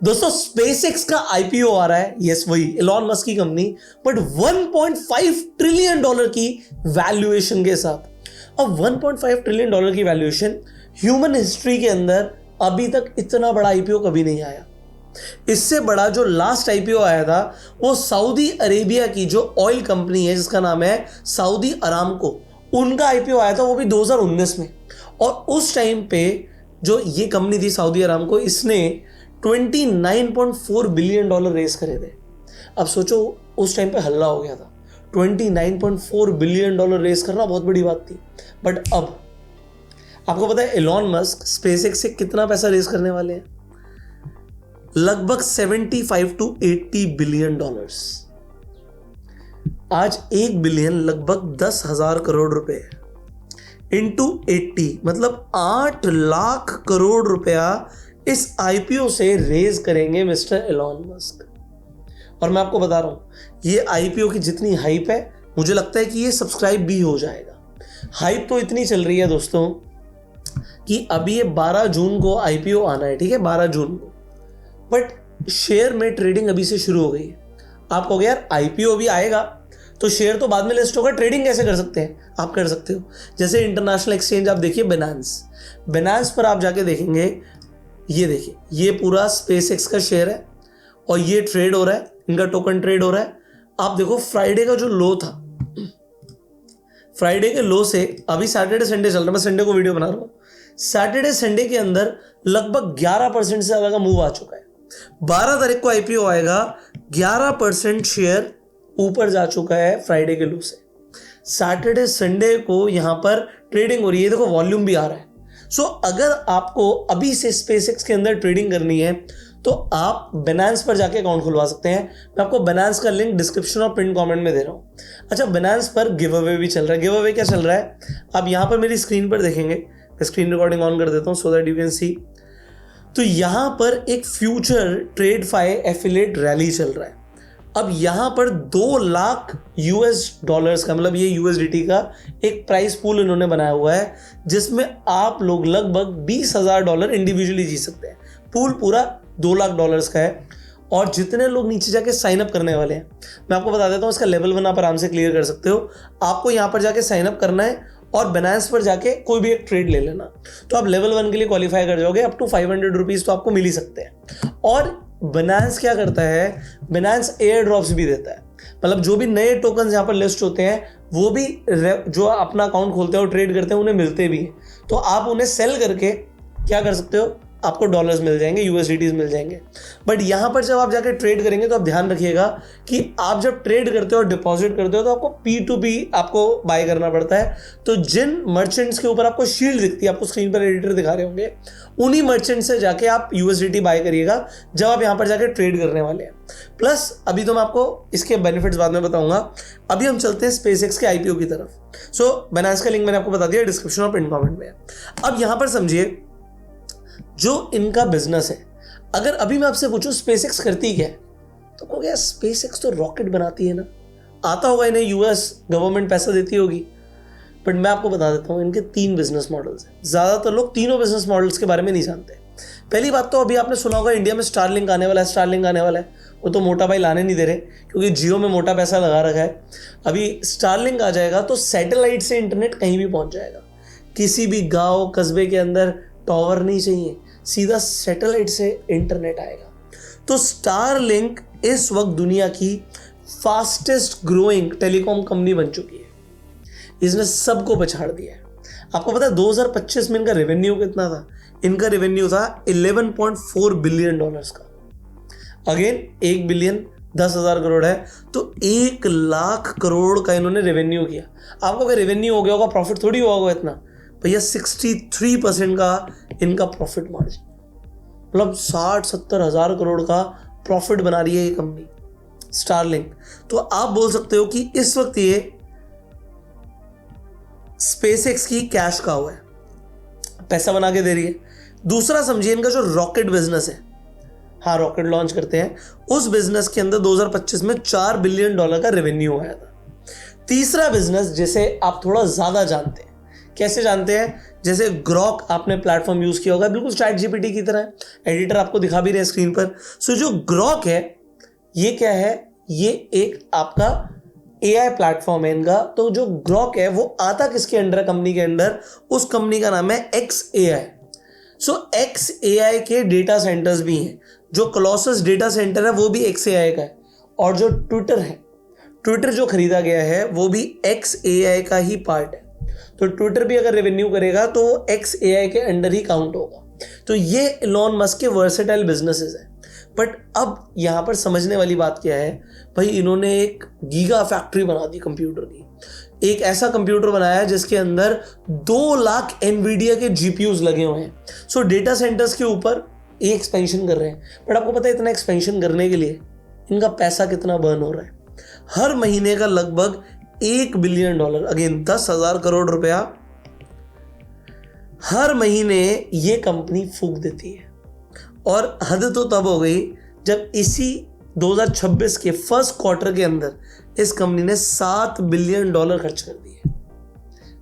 दोस्तों स्पेसएक्स का आईपीओ आ रहा है, यस वही इलॉन मस्क की कंपनी, बट 1.5 ट्रिलियन डॉलर की वैल्यूएशन के साथ। अब 1.5 ट्रिलियन डॉलर की वैल्यूएशन ह्यूमन हिस्ट्री के अंदर अभी तक इतना बड़ा आईपीओ कभी नहीं आया। इससे बड़ा जो लास्ट आईपीओ आया था वो सऊदी अरेबिया की जो ऑयल कंपनी है जिसका नाम है सऊदी अरामको, उनका आईपीओ आया था, वो भी 2019 में। और उस टाइम पे जो ये कंपनी थी सऊदी अरामको, इसने 29.4 बिलियन डॉलर रेस करे थे। अब सोचो उस टाइम पे हल्ला हो गया था, 29.4 बिलियन डॉलर रेस करना बहुत बड़ी बात थी। बट अब आपको पता है इलॉन मस्क स्पेसएक्स से कितना पैसा रेस करने वाले हैं? लगभग 75 to 80 बिलियन डॉलर्स। आज 1 बिलियन लगभग 10,000 करोड़ रुपए इंटू 80 मतलब 8 लाख करोड़ रुपया इस आईपीओ से रेज करेंगे मिस्टर इलॉन मस्क। और मैं आपको बता रहा हूं ये आईपीओ की जितनी हाइप है, मुझे लगता है कि ये सब्सक्राइब भी हो जाएगा। हाइप तो इतनी चल रही है दोस्तों कि अभी ये 12 जून को आईपीओ आना है, ठीक है, 12 जून को, बट शेयर में ट्रेडिंग अभी से शुरू हो गई है। आप कहोगे यार आईपीओ भी आएगा तो शेयर तो बाद में लिस्ट होगा, ट्रेडिंग कैसे कर सकते हैं? आप कर सकते हो। जैसे इंटरनेशनल एक्सचेंज आप देखिए बिनांस पर आप जाके देखेंगे, ये देखिए ये पूरा स्पेसएक्स का शेयर है और ये ट्रेड हो रहा है, इनका टोकन ट्रेड हो रहा है। आप देखो फ्राइडे का जो लो था, फ्राइडे के लो से अभी सैटरडे संडे चल रहा है, मैं संडे को वीडियो बना रहा हूँ, सैटरडे संडे के अंदर लगभग 11% से ज्यादा का मूव आ चुका है। 12 तारीख को आईपीओ आएगा, 11% शेयर ऊपर जा चुका है फ्राइडे के लो से। सैटरडे संडे को यहां पर ट्रेडिंग हो रही है, देखो वॉल्यूम भी आ रहा है। सो अगर आपको अभी से स्पेसएक्स के अंदर ट्रेडिंग करनी है तो आप बिनांस पर जाके अकाउंट खुलवा सकते हैं। मैं आपको बिनांस का लिंक डिस्क्रिप्शन और पिन कमेंट में दे रहा हूं। अच्छा, बिनांस पर गिव अवे भी चल रहा है। गिव अवे क्या चल रहा है आप यहां पर मेरी स्क्रीन पर देखेंगे, मैं स्क्रीन रिकॉर्डिंग ऑन कर देता हूं so that you can see. तो यहां पर एक फ्यूचर ट्रेडफाई एफिलिएट रैली चल रहा है। अब यहां पर 2 लाख यूएस डॉलर्स का, मतलब ये यूएसडीटी का एक प्राइस पूल इन्होंने बनाया हुआ है जिसमें आप लोग लगभग $20,000 इंडिविजुअली जीत सकते हैं। पूल पूरा 2 लाख डॉलर्स का है और जितने लोग नीचे जाके साइन अप करने वाले हैं, मैं आपको बता देता हूं, इसका लेवल 1 आप आराम से क्लियर कर सकते हो। आपको यहां पर जाके साइन अप करना है और बिनांस पर जाके कोई भी एक ट्रेड ले लेना, तो आप लेवल 1 के लिए क्वालिफाई कर जाओगे। अप टू 500 रुपीज तो आपको मिल ही सकते हैं। और बिनांस क्या करता है, बिनांस एयर ड्रॉप्स भी देता है, मतलब जो भी नए टोकन यहाँ पर लिस्ट होते हैं वो भी जो अपना अकाउंट खोलते हैं और ट्रेड करते हैं उन्हें मिलते भी हैं। तो आप उन्हें सेल करके क्या कर सकते हो, आपको डॉलर्स मिल जाएंगे, यूएसडीटीज मिल जाएंगे। बट यहाँ पर जब आप जाके ट्रेड करेंगे तो आप ध्यान रखिएगा कि आप जब ट्रेड करते हो और डिपॉजिट करते हो तो आपको P2P आपको बाय करना पड़ता है। तो जिन मर्चेंट्स के ऊपर आपको शील्ड दिखती है, आपको स्क्रीन पर एडिटर दिखा रहे होंगे, उन्हीं मर्चेंट से जाके आप यूएसडीटी बाय करिएगा जब आप यहाँ पर जाके ट्रेड करने वाले हैं। प्लस अभी तो मैं आपको इसके बेनिफिट्स बाद में बताऊंगा, अभी हम चलते हैं स्पेसएक्स के आईपीओ की तरफ। सो बिनांस का लिंक मैंने आपको बता दिया, डिस्क्रिप्शन और पिन कमेंट में। अब यहाँ पर समझिए जो इनका बिजनेस है, अगर अभी मैं आपसे पूछूं स्पेसएक्स करती क्या है तो कहोगे स्पेसएक्स तो रॉकेट बनाती है ना, आता होगा इन्हें, यूएस गवर्नमेंट पैसा देती होगी। बट मैं आपको बता देता हूं इनके 3 बिजनेस मॉडल्स हैं। ज्यादातर लोग तीनों बिजनेस मॉडल्स के बारे में नहीं जानते। पहली बात तो अभी आपने सुना होगा इंडिया में स्टारलिंक आने वाला है, स्टारलिंक आने वाला है। वो तो मोटा भाई लाने नहीं दे रहे क्योंकि जियो में मोटा पैसा लगा रखा है। अभी स्टारलिंक आ जाएगा तो सैटेलाइट से इंटरनेट कहीं भी पहुंच जाएगा। किसी भी गांव कस्बे के अंदर टावर नहीं चाहिए, सीधा सैटेलाइट से इंटरनेट आएगा। तो स्टारलिंक इस वक्त दुनिया की फास्टेस्ट ग्रोइंग टेलीकॉम कंपनी बन चुकी है। इसने सबको पछाड़ दिया है। आपको पता है 2025 में इनका रेवेन्यू कितना था? इनका रेवेन्यू था 11.4 बिलियन डॉलर्स का। अगेन 1 बिलियन 10,000 करोड़ है तो 1 लाख करोड़ का इन्होंने रेवेन्यू किया। आपको अगर रेवेन्यू हो गया होगा, प्रॉफिट थोड़ी हुआ होगा इतना भैया। 63% का इनका प्रॉफिट मार्जिन, मतलब 60-70 हजार करोड़ का प्रॉफिट बना रही है ये कंपनी स्टारलिंक। तो आप बोल सकते हो कि इस वक्त ये स्पेसएक्स की कैश काउ है, पैसा बना के दे रही है। दूसरा समझिए इनका जो रॉकेट बिजनेस है, हाँ रॉकेट लॉन्च करते हैं, उस बिजनेस के अंदर 2025 में $4 बिलियन का रेवेन्यू आया था। तीसरा बिजनेस जिसे आप थोड़ा ज्यादा जानते हैं कैसे जानते हैं? जैसे ग्रॉक आपने प्लेटफॉर्म यूज किया होगा, बिल्कुल चैट जीपीटी की तरह है, एडिटर आपको दिखा भी रहे स्क्रीन पर। सो जो ग्रॉक है ये क्या है? ये एक आपका एआई प्लेटफॉर्म है इनका। तो जो ग्रॉक है वो आता किसके अंडर? कंपनी के अंडर। उस कंपनी का नाम है XAI। सो XAI के डेटा सेंटर्स भी हैं, जो कोलोसस डेटा सेंटर है वो भी XAI का है, और जो ट्विटर है, ट्विटर जो खरीदा गया है वो भी XAI का ही पार्ट है। तो ट्विटर भी अगर रेवेन्यू करेगा तो वो XAI के अंडर ही काउंट होगा। तो ये इलॉन मस्क के वर्सेटाइल बिजनेसेस हैं। बट अब यहां पर समझने वाली बात क्या है भाई, इन्होंने एक गीगा फैक्ट्री बना दी कंप्यूटर की। एक ऐसा कंप्यूटर बनाया जिसके अंदर 2 लाख एनवीडिया के जीपीयूज लगे हुए हैं। सो डेटा सेंटर्स के ऊपर ये एक्सपेंशन कर रहे हैं। बट आपको पता है इतना एक्सपेंशन करने के लिए इनका पैसा कितना बर्न हो रहा है? हर महीने का लगभग $1 बिलियन, अगेन 10,000 करोड़ रुपया हर महीने ये कंपनी फूंक देती है। और हद तो तब हो गई जब इसी 2026 के फर्स्ट क्वार्टर के अंदर इस कंपनी ने $7 बिलियन खर्च कर दिए।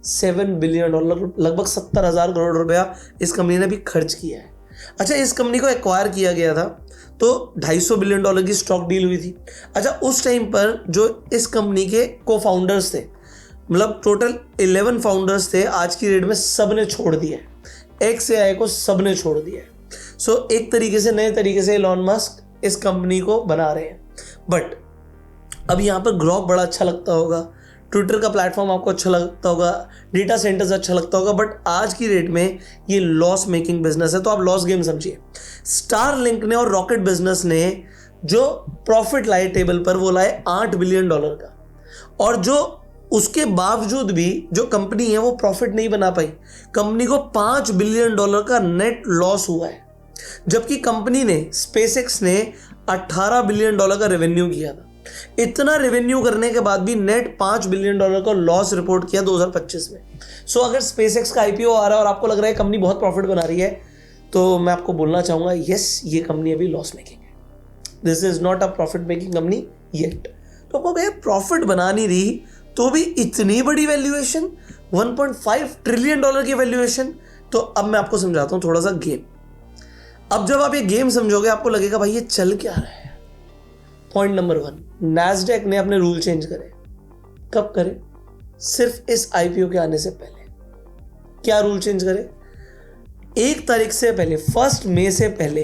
$7 बिलियन, लगभग 70,000 करोड़ रुपया इस कंपनी ने भी खर्च किया है। अच्छा, इस कंपनी को एक्वायर किया गया था तो $250 बिलियन की स्टॉक डील हुई थी। अच्छा, उस टाइम पर जो इस कंपनी के को फाउंडर्स थे, मतलब टोटल 11 फाउंडर्स थे, आज की डेट में सब ने छोड़ दिया है। XAI को सब ने छोड़ दिया है। सो एक तरीके से, नए तरीके से इलॉन मस्क इस कंपनी को बना रहे हैं। बट अब यहाँ पर ग्रॉक बड़ा अच्छा लगता होगा, ट्विटर का प्लेटफॉर्म आपको अच्छा लगता होगा, डेटा सेंटर्स अच्छा लगता होगा, बट आज की डेट में ये लॉस मेकिंग बिजनेस है। तो आप लॉस गेम समझिए। स्टारलिंक ने और रॉकेट बिजनेस ने जो प्रॉफिट लाए टेबल पर वो लाए $8 बिलियन का, और जो उसके बावजूद भी जो कंपनी है वो प्रॉफिट नहीं बना पाई। कंपनी को $5 बिलियन का नेट लॉस हुआ है, जबकि कंपनी ने, स्पेसएक्स ने 18 बिलियन का रेवेन्यू किया था। इतना रेवेन्यू करने के बाद भी नेट $5 बिलियन का लॉस रिपोर्ट किया 2025 में। सो अगर स्पेसएक्स का आईपीओ आ रहा है और आपको लग रहा है कंपनी बहुत प्रॉफिट बना रही है, तो मैं आपको बोलना चाहूंगा यस, ये कंपनी अभी लॉस मेकिंग है। This is not a profit making company yet. तो आपको भैया प्रॉफिट बना नहीं रही तो भी इतनी बड़ी वैल्यूएशन, $1.5 ट्रिलियन की वैल्यूएशन। तो अब मैं आपको समझाता हूं थोड़ा सा गेम। अब जब आप ये गेम समझोगे आपको लगेगा भाई ये चल क्या रहा है। पॉइंट नंबर 1, नैस्डैक ने अपने रूल चेंज करे। कब करे? सिर्फ इस आईपीओ के आने से पहले। क्या रूल चेंज करे? 1 तारीख से पहले, 1 मई से पहले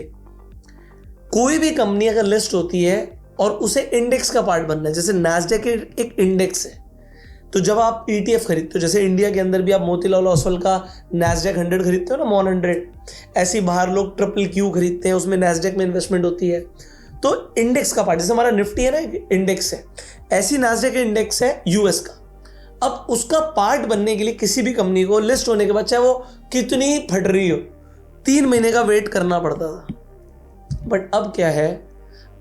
कोई भी कंपनी अगर लिस्ट होती है और उसे इंडेक्स का पार्ट बनना है, जैसे नैस्डैक एक इंडेक्स है, तो जब आप ETF खरीदते हो, जैसे इंडिया के अंदर भी आप मोतीलाल ओसवाल का नैस्डैक 100 खरीदते हो ना, MON 100, ऐसे बाहर लोग QQQ खरीदते हैं, उसमें नैस्डैक में इन्वेस्टमेंट होती है। तो इंडेक्स का पार्ट, जैसे हमारा निफ्टी है ना, इंडेक्स है, ऐसी नैस्डैक इंडेक्स है US का। अब उसका पार्ट बनने के लिए किसी भी कंपनी को लिस्ट होने के बाद, चाहे वो कितनी ही फट रही हो, 3 महीने का वेट करना पड़ता था। बट अब क्या है,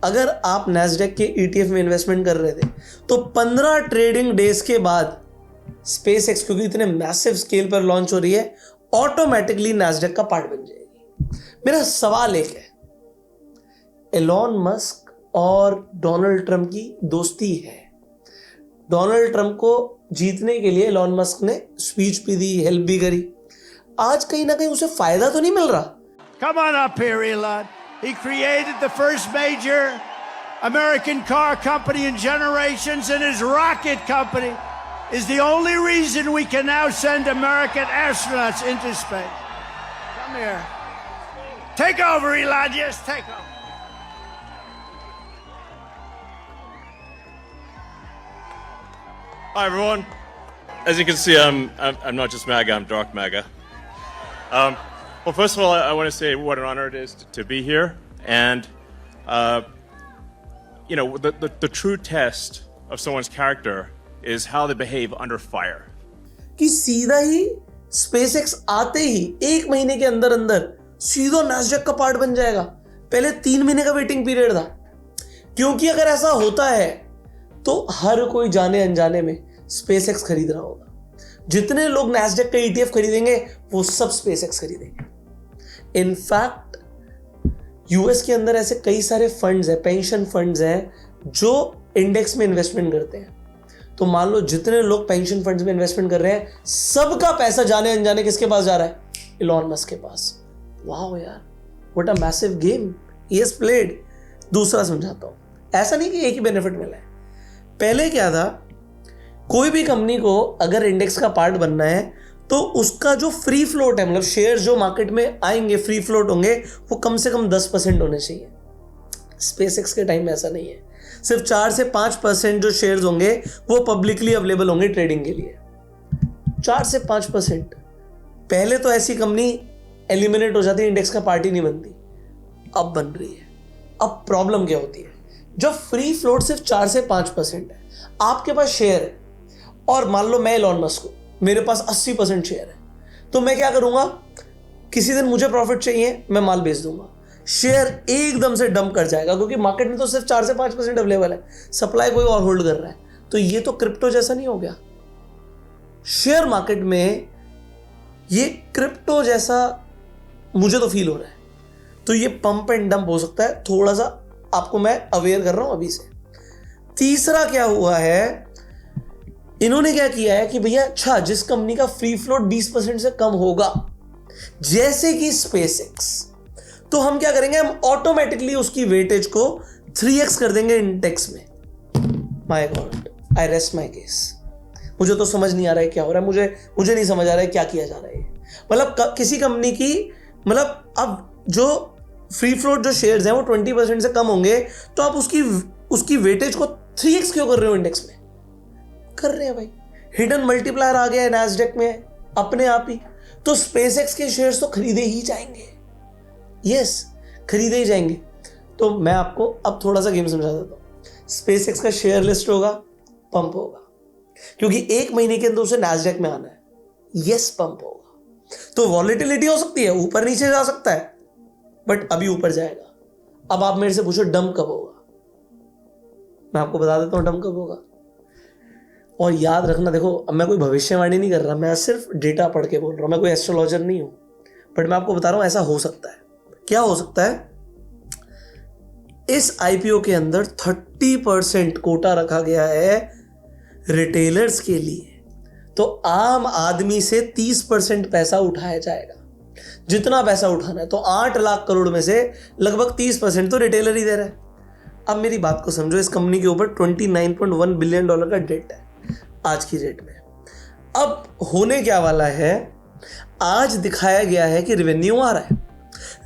अगर आप नैस्डैक के ETF में इन्वेस्टमेंट कर रहे थे तो 15 ट्रेडिंग डेज के बाद स्पेसएक्स, क्योंकि इतने मैसिव स्केल पर लॉन्च हो रही है, ऑटोमेटिकली नैस्डैक का पार्ट बन जाएगी। मेरा सवाल एक है, एलॉन मस्क और डोनाल्ड ट्रंप की दोस्ती है। डोनाल्ड ट्रंप को जीतने के लिए एलॉन मस्क ने स्पीच भी दी, हेल्प भी करी। आज कहीं ना कहीं उसे फायदा तो नहीं मिल रहा? Come on up here, Elon. He created the first major American car company in generations, and his rocket company is the only reason we can now send American astronauts into space. Come here. Take over, Elon. Yes, take over. Hi, everyone. As you can see, I'm not just MAGA, I'm Dark MAGA. Well, first of all, I want to say what an honor it is to be here. And, the true test of someone's character is how they behave under fire. कि सीधा ही SpaceX आते ही 1 महीने के अंदर अंदर सीधा Nasdaq का part बन जाएगा। पहले 3 महीने का वेटिंग पीरियड था, क्योंकि अगर ऐसा होता है तो हर कोई जाने अनजाने में स्पेसएक्स खरीद रहा होगा। जितने लोग नैस्डैक का ETF खरीदेंगे वो सब स्पेसएक्स खरीदेंगे। इनफैक्ट यूएस के अंदर ऐसे कई सारे फंड्स हैं, पेंशन फंड्स हैं, जो इंडेक्स में इन्वेस्टमेंट करते हैं। तो मान लो जितने लोग पेंशन फंड्स में इन्वेस्टमेंट कर रहे हैं, सबका पैसा जाने अनजाने किसके पास जा रहा है? इलॉन मस्क के पास। वाह यार, what a massive game he has played. दूसरा समझाता हूं, ऐसा नहीं कि एक ही बेनिफिट मिला है। पहले क्या था, कोई भी कंपनी को अगर इंडेक्स का पार्ट बनना है तो उसका जो फ्री फ्लोट है, मतलब शेयर जो मार्केट में आएंगे फ्री फ्लोट होंगे, वो कम से कम 10% होने चाहिए। स्पेसएक्स के टाइम में ऐसा नहीं है, सिर्फ 4 से 5% जो शेयर्स होंगे वो पब्लिकली अवेलेबल होंगे ट्रेडिंग के लिए। 4 से 5%। पहले तो ऐसी कंपनी एलिमिनेट हो जाती है, इंडेक्स का पार्ट ही नहीं बनती। अब बन रही है। अब प्रॉब्लम क्या होती है, जब फ्री फ्लोट सिर्फ 4 से 5% है, आपके पास शेयर है और मान लो मैं इलॉन मस्क हूं, मेरे पास 80% शेयर है, तो मैं क्या करूंगा, किसी दिन मुझे प्रॉफिट चाहिए, मैं माल बेच दूंगा, शेयर एकदम से डंप कर जाएगा, क्योंकि मार्केट में तो सिर्फ 4 से 5% अवेलेबल है, सप्लाई कोई और होल्ड कर रहा है। तो ये तो क्रिप्टो जैसा नहीं हो गया। शेयर मार्केट में ये क्रिप्टो जैसा मुझे तो फील हो रहा है। तो ये पंप एंड डंप हो सकता है, थोड़ा सा आपको मैं अवेयर कर रहा हूं अभी से। तीसरा क्या हुआ है, इन्होंने क्या किया है कि भैया अच्छा, जिस कंपनी का फ्री फ्लोट 20% से कम होगा, जैसे कि स्पेसएक्स, तो हम क्या करेंगे, हम ऑटोमेटिकली उसकी वेटेज को 3x कर देंगे इंडेक्स में। My God, I rest my case. मुझे तो समझ नहीं आ रहा है क्या हो रहा है, मुझे नहीं समझ आ रहा है क्या किया जा रहा है। मतलब किसी कंपनी की, मतलब अब जो फ्री फ्लोट जो शेयर्स हैं वो 20% से कम होंगे, तो आप उसकी वेटेज को 3x क्यों कर रहे हो इंडेक्स में? कर रहे हैं भाई, हिडन मल्टीप्लायर आ गया है नैस्डैक में अपने आप ही। तो स्पेसएक्स के शेयर्स तो खरीदे ही जाएंगे, यस, खरीदे ही जाएंगे। तो मैं आपको अब थोड़ा सा गेम समझा देता हूं। स्पेसएक्स का शेयर लिस्ट होगा, पंप होगा, क्योंकि 1 महीने के अंदर उसे नैस्डैक में आना है, यस, पंप होगा। तो वॉलेटिलिटी हो सकती है, ऊपर नीचे जा सकता है, बट अभी ऊपर जाएगा। अब आप मेरे से पूछो डंप कब होगा, मैं आपको बता देता हूं डंप कब होगा। और याद रखना, देखो अब मैं कोई भविष्यवाणी नहीं कर रहा, मैं सिर्फ डेटा पढ़ के बोल रहा हूं, मैं कोई एस्ट्रोलॉजर नहीं हूं, बट मैं आपको बता रहा हूं ऐसा हो सकता है। क्या हो सकता है, इस आईपीओ के अंदर 30% कोटा रखा गया है रिटेलर्स के लिए, तो आम आदमी से 30% पैसा उठाया जाएगा। जितना पैसा उठाना है, तो 8 लाख करोड़ में से लगभग 30% तो रिटेलर ही दे रहा है। अब मेरी बात को समझो, इस कंपनी के ऊपर $29.1 बिलियन का डेट है आज की डेट में। अब होने क्या वाला है, आज दिखाया गया है कि रेवेन्यू आ रहा है,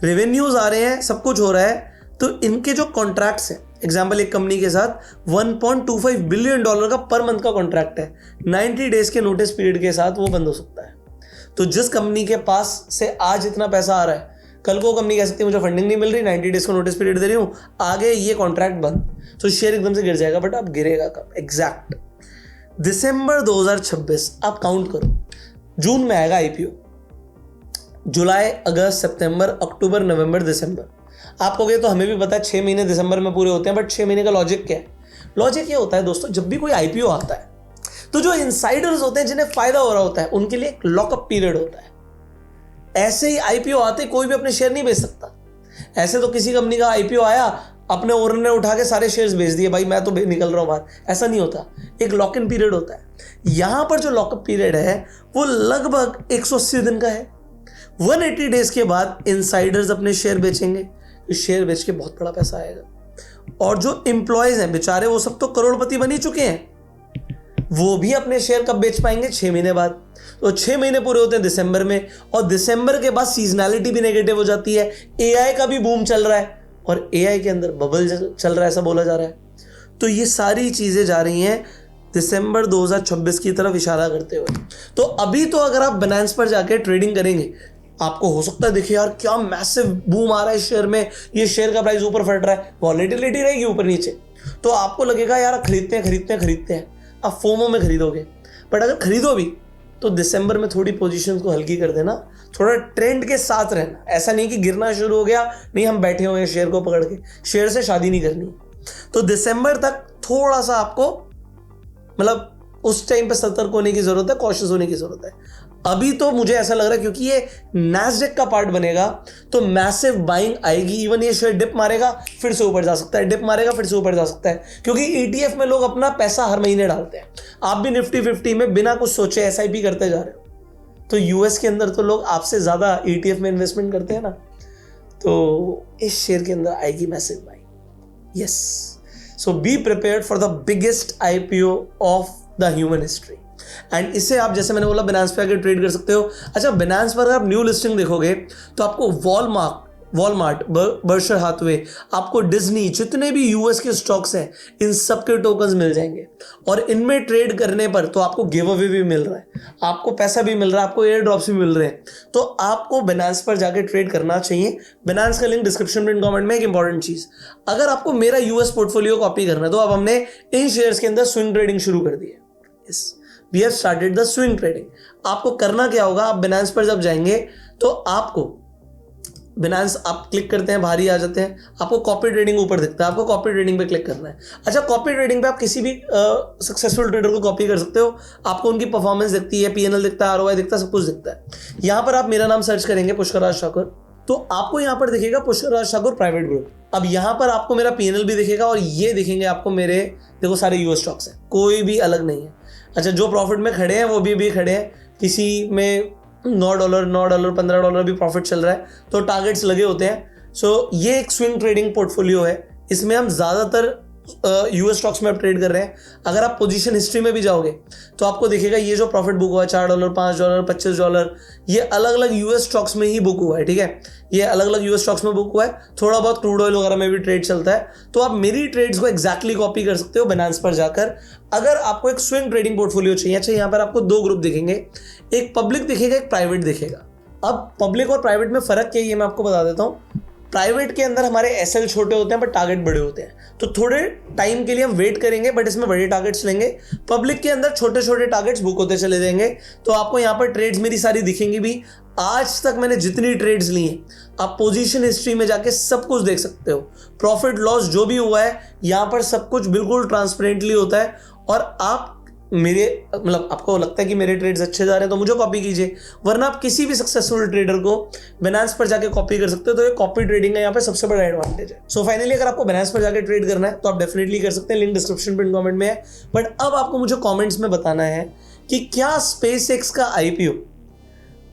रेवेन्यूज आ रहे हैं, सब कुछ हो रहा है, तो इनके जो कॉन्ट्रैक्ट्स हैं, एग्जाम्पल एक कंपनी के साथ $1.25 बिलियन का पर मंथ का कॉन्ट्रैक्ट है, 90 डेज के नोटिस पीरियड के साथ वो बंद हो सकता है। तो जिस कंपनी के पास से आज इतना पैसा आ रहा है, कल को कंपनी कह सकती है मुझे फंडिंग नहीं मिल रही, 90 डेज का नोटिस पीरियड दे रही हूँ, आगे ये कॉन्ट्रैक्ट बंद, तो शेयर एकदम से गिर जाएगा। बट अब गिरेगा कब एग्जैक्ट, दिसंबर 2026। आप काउंट करो, जून में आएगा आईपीओ, जुलाई, अगस्त, सितंबर, अक्टूबर, नवंबर, दिसंबर। आप कहोगे तो हमें भी पता है 6 महीने दिसंबर में पूरे होते हैं, बट 6 महीने का लॉजिक क्या है? लॉजिक ये होता है दोस्तों, जब भी कोई आईपीओ आता है तो जो इनसाइडर्स होते हैं, जिन्हें फायदा हो रहा होता है, उनके लिए एक लॉकअप पीरियड होता है। ऐसे ही आईपीओ आते कोई भी अपने शेयर नहीं बेच सकता। ऐसे तो किसी कंपनी का आईपीओ आया, अपने ओनर ने उठा के सारे शेयर्स बेच दिए, भाई मैं तो निकल रहा हूं बाहर, ऐसा नहीं होता। एक लॉक इन पीरियड होता है। यहां पर जो लॉकअप पीरियड है वो लगभग 180 दिन का है। 180 डेज के बाद इनसाइडर्स अपने शेयर बेचेंगे, शेयर बेच के बहुत बड़ा पैसा आएगा। और जो एम्प्लॉयज हैं बेचारे, वो सब तो करोड़पति बन ही चुके हैं, वो भी अपने शेयर कब बेच पाएंगे? 6 महीने बाद। तो 6 महीने पूरे होते हैं दिसंबर में, और दिसंबर के बाद सीजनैलिटी भी नेगेटिव हो जाती है। एआई का भी बूम चल रहा है, और एआई के अंदर बबल चल रहा है, ऐसा बोला जा रहा है। तो ये सारी चीजें जा रही हैं दिसंबर 2026 की तरफ इशारा करते हुए। तो अभी तो अगर आप बाइनेंस पर जाके ट्रेडिंग करेंगे, आपको हो सकता है देखिए यार क्या मैसिव बूम आ रहा है शेयर में, ये शेयर का प्राइस ऊपर फट रहा है, वॉलेटिलिटी रहेगी ऊपर नीचे, तो आपको लगेगा यार खरीदते हैं, आप फोमो में खरीदोगे। बट अगर खरीदो भी तो दिसंबर में थोड़ी पोजीशन को हल्की कर देना, थोड़ा ट्रेंड के साथ रहना। ऐसा नहीं कि गिरना शुरू हो गया, नहीं हम बैठे हुए हैं शेयर को पकड़ के, शेयर से शादी नहीं करनी। तो दिसंबर तक थोड़ा सा आपको मतलब उस टाइम पे सतर्क होने की जरूरत है, कॉशियस होने की जरूरत है। अभी तो मुझे ऐसा लग रहा है क्योंकि ये नैस्डैक का पार्ट बनेगा तो मैसिव बाइंग आएगी। इवन ये शेयर डिप मारेगा फिर से ऊपर जा सकता है, डिप मारेगा फिर से ऊपर जा सकता है, क्योंकि ETF में लोग अपना पैसा हर महीने डालते हैं। आप भी निफ्टी 50 में बिना कुछ सोचे SIP करते जा रहे हो, तो US के अंदर तो लोग आपसे ज्यादा ETF में इन्वेस्टमेंट करते हैं ना, तो इस शेयर के अंदर आएगी massive buying. Yes, so be prepared for the biggest IPO of the human history. And इससे आप, जैसे मैंने बोला, बिनांस पे आके ट्रेड कर सकते हो। अच्छा, बिनांस पर अगर आप न्यू लिस्टिंग देखोगे तो आपको वॉलमार्ट, बर्कशायर हाथवे, आपको डिज्नी, जितने भी US के स्टॉक्स हैं इन सब के टोकन्स मिल जाएंगे। और इनमें ट्रेड करने पर तो आपको गिव अवे भी मिल रहा है, आपको पैसा भी मिल रहा है, आपको एयर ड्रॉप्स भी मिल रहे हैं। तो आपको बिनांस पर जाके ट्रेड करना चाहिए। बिनांस का लिंक डिस्क्रिप्शन में, कमेंट में। एक इंपॉर्टेंट चीज, अगर आपको मेरा US पोर्टफोलियो कॉपी करना है तो अब हमने इन शेयर्स के अंदर स्विंग ट्रेडिंग शुरू कर दी है। Yes, we have started the swing trading. आपको करना क्या होगा, आप बिनांस पर जब जाएंगे तो आपको बिनांस आप क्लिक करते हैं, बाहर ही आ जाते हैं, आपको कॉपी ट्रेडिंग ऊपर दिखता है, आपको कॉपी ट्रेडिंग पे क्लिक करना है। अच्छा, कॉपी ट्रेडिंग पे आप किसी भी सक्सेसफुल ट्रेडर को कॉपी कर सकते हो। आपको उनकी परफॉर्मेंस दिखती है, PNL दिखता है, ROI दिखता है, सब कुछ दिखता है। यहां पर आप मेरा नाम सर्च करेंगे, पुष्कर ठाकुर, तो आपको यहां पर दिखेगा पुष्कर ठाकुर प्राइवेट ग्रुप। अब यहां पर आपको मेरा PNL भी दिखेगा और ये दिखेंगे आपको मेरे, देखो सारे US स्टॉक्स हैं, कोई भी अलग नहीं है। अच्छा, जो प्रॉफिट में खड़े हैं वो भी खड़े हैं, किसी में $9, $15 भी प्रॉफिट चल रहा है, तो टारगेट्स लगे होते हैं। सो ये एक स्विंग ट्रेडिंग पोर्टफोलियो है, इसमें हम ज़्यादातर US स्टॉक्स में आप ट्रेड कर रहे हैं। अगर आप पोजीशन हिस्ट्री में भी जाओगे तो आपको दिखेगा ये जो प्रॉफिट बुक हुआ है $4, $5, $25, ये अलग अलग US स्टॉक्स में ही बुक हुआ है। ठीक है, ये अलग अलग US स्टॉक्स में बुक हुआ है। थोड़ा बहुत क्रूड ऑयल वगैरह में भी ट्रेड चलता है। तो आप मेरी ट्रेड्स को एग्जैक्टली कॉपी कर सकते हो बिनांस पर जाकर। अगर आपको एक स्विंग ट्रेडिंग पोर्टफोलियो चाहिए, अच्छा यहाँ पर आपको 2 ग्रुप दिखेंगे, एक पब्लिक दिखेगा, एक प्राइवेट दिखेगा। अब पब्लिक और प्राइवेट में फर्क क्या है ये मैं आपको बता देता हूँ। प्राइवेट के अंदर हमारे SL छोटे होते हैं पर टारगेट बड़े होते हैं, तो थोड़े टाइम के लिए हम वेट करेंगे बट इसमें बड़े टारगेट्स लेंगे। पब्लिक के अंदर छोटे छोटे टारगेट्स बुक होते चले जाएंगे। तो आपको यहाँ पर ट्रेड्स मेरी सारी दिखेंगी भी। आज तक मैंने जितनी ट्रेड्स ली हैं, आप पोजीशन हिस्ट्री में जाके सब कुछ देख सकते हो। प्रॉफिट लॉस जो भी हुआ है यहाँ पर सब कुछ बिल्कुल ट्रांसपेरेंटली होता है। और आप मेरे, मतलब आपको लगता है कि मेरे ट्रेड्स अच्छे जा रहे हैं तो मुझे कॉपी कीजिए, वरना आप किसी भी सक्सेसफुल ट्रेडर को बिनांस पर जाके कॉपी कर सकते हो। तो ये कॉपी ट्रेडिंग का यहाँ पे सबसे बड़ा एडवांटेज है। सो फाइनली अगर आपको बिनांस पर जाके ट्रेड करना है तो आप डेफिनेटली कर सकते हैं, लिंक डिस्क्रिप्शन पिन कमेंट में है। बट अब आपको मुझे कॉमेंट्स में बताना है कि क्या SpaceX का IPO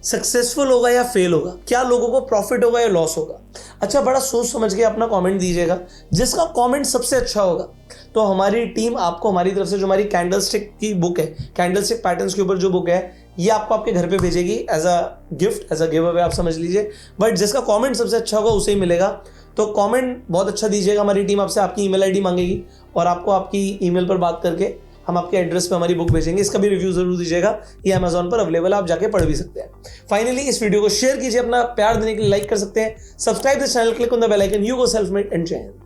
सक्सेसफुल होगा या फेल होगा, क्या लोगों को प्रॉफिट होगा या लॉस होगा। अच्छा, बड़ा सोच समझ के अपना कमेंट दीजिएगा। जिसका कमेंट सबसे अच्छा होगा तो हमारी टीम आपको हमारी तरफ से जो हमारी कैंडलस्टिक की बुक है, कैंडलस्टिक पैटर्न्स के ऊपर जो बुक है, ये आपको आपके घर पे भेजेगी as a gift, as a giveaway, आप समझ लीजिए। बट जिसका कमेंट सबसे अच्छा होगा उसे ही मिलेगा। तो कमेंट बहुत अच्छा दीजिएगा, हमारी टीम आपसे आपकी ईमेल ID मांगेगी और आपको आपकी ईमेल पर बात करके हम आपके एड्रेस पे हमारी बुक भेजेंगे। इसका भी रिव्यू जरूर दीजिएगा, ये Amazon पर अवेलेबल है, आप जाके पढ़ भी सकते हैं। फाइनली इस वीडियो को शेयर कीजिए, अपना प्यार देने के लिए लाइक कर सकते हैं। Subscribe the channel, click on the bell icon. You go self made and Jai Hind.